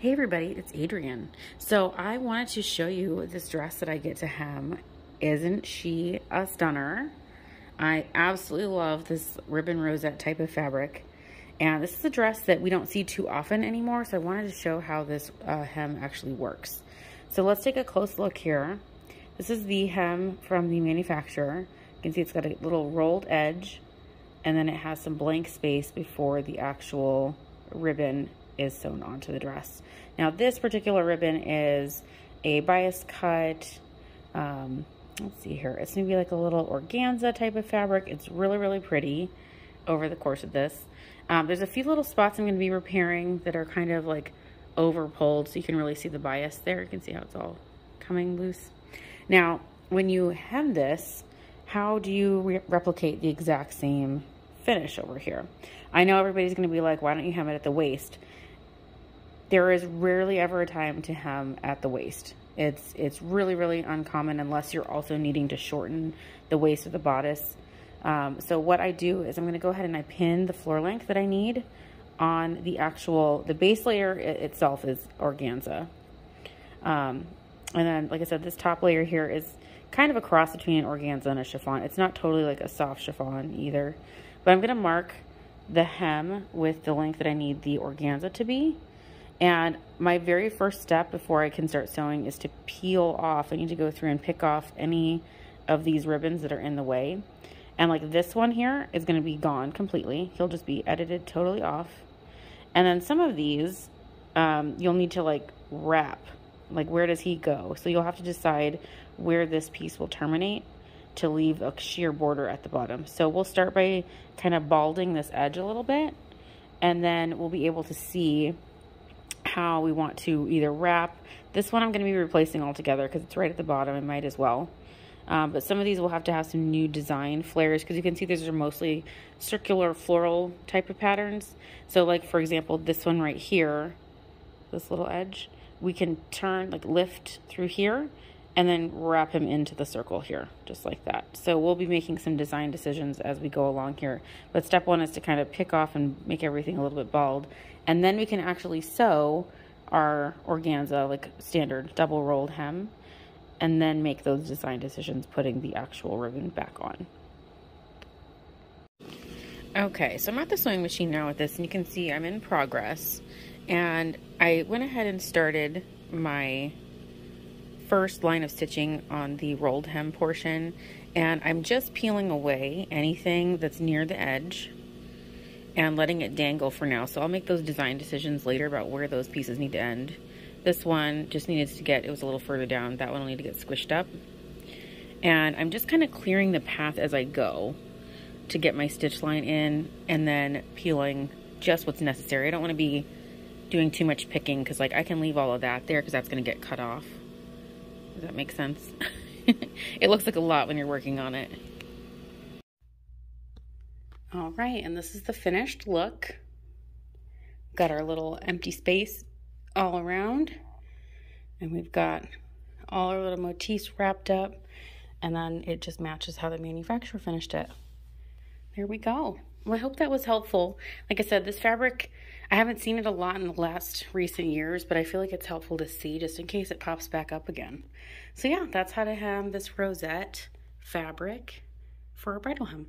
Hey everybody, it's Adrienne. So I wanted to show you this dress that I get to hem. Isn't she a stunner? I absolutely love this ribbon rosette type of fabric. And this is a dress that we don't see too often anymore, so I wanted to show how this hem actually works. So let's take a close look here. This is the hem from the manufacturer. You can see it's got a little rolled edge, and then it has some blank space before the actual ribbon is sewn onto the dress. Now this particular ribbon is a bias cut, let's see here, it's gonna be like a little organza type of fabric. It's really, really pretty over the course of this. There's a few little spots I'm gonna be repairing that are kind of like over pulled, so you can really see the bias there. You can see how it's all coming loose. Now, when you hem this, how do you replicate the exact same finish over here? I know everybody's gonna be like, why don't you hem it at the waist? There is rarely ever a time to hem at the waist. It's really, really uncommon unless you're also needing to shorten the waist of the bodice. So what I do is I'm gonna go ahead and I pin the floor length that I need on the base layer itself is organza. And then, like I said, this top layer here is kind of a cross between an organza and a chiffon. It's not totally like a soft chiffon either, but I'm gonna mark the hem with the length that I need the organza to be. And my very first step before I can start sewing is to peel off. I need to go through and pick off any of these ribbons that are in the way. And like this one here is going to be gone completely. He'll just be edited totally off. And then some of these, you'll need to like wrap. Like, where does he go? So you'll have to decide where this piece will terminate to leave a sheer border at the bottom. So we'll start by kind of balding this edge a little bit, and then we'll be able to see how we want to either wrap. This one I'm going to be replacing altogether because it's right at the bottom. I might as well. But some of these will have to have some new design flares because you can see these are mostly circular floral type of patterns. So like, for example, this one right here, this little edge, we can turn, like lift through here and then wrap him into the circle here, just like that. So we'll be making some design decisions as we go along here. But step one is to kind of pick off and make everything a little bit bald. And then we can actually sew our organza, like standard double rolled hem, and then make those design decisions, putting the actual ribbon back on. Okay, so I'm at the sewing machine now with this, and you can see I'm in progress. And I went ahead and started my first line of stitching on the rolled hem portion, and I'm just peeling away anything that's near the edge and letting it dangle for now. So I'll make those design decisions later about where those pieces need to end. This one just needed to get, it was a little further down. That one will need to get squished up. And I'm just kind of clearing the path as I go to get my stitch line in, and then peeling just what's necessary. I don't want to be doing too much picking because like I can leave all of that there because that's going to get cut off. Does that make sense? It looks like a lot when you're working on it. All right, and this is the finished look. Got our little empty space all around, and we've got all our little motifs wrapped up, and then it just matches how the manufacturer finished it. There we go. Well, I hope that was helpful. Like I said, this fabric, I haven't seen it a lot in the last recent years, but I feel like it's helpful to see just in case it pops back up again. So yeah, that's how to hem this rosette fabric for a bridal hem.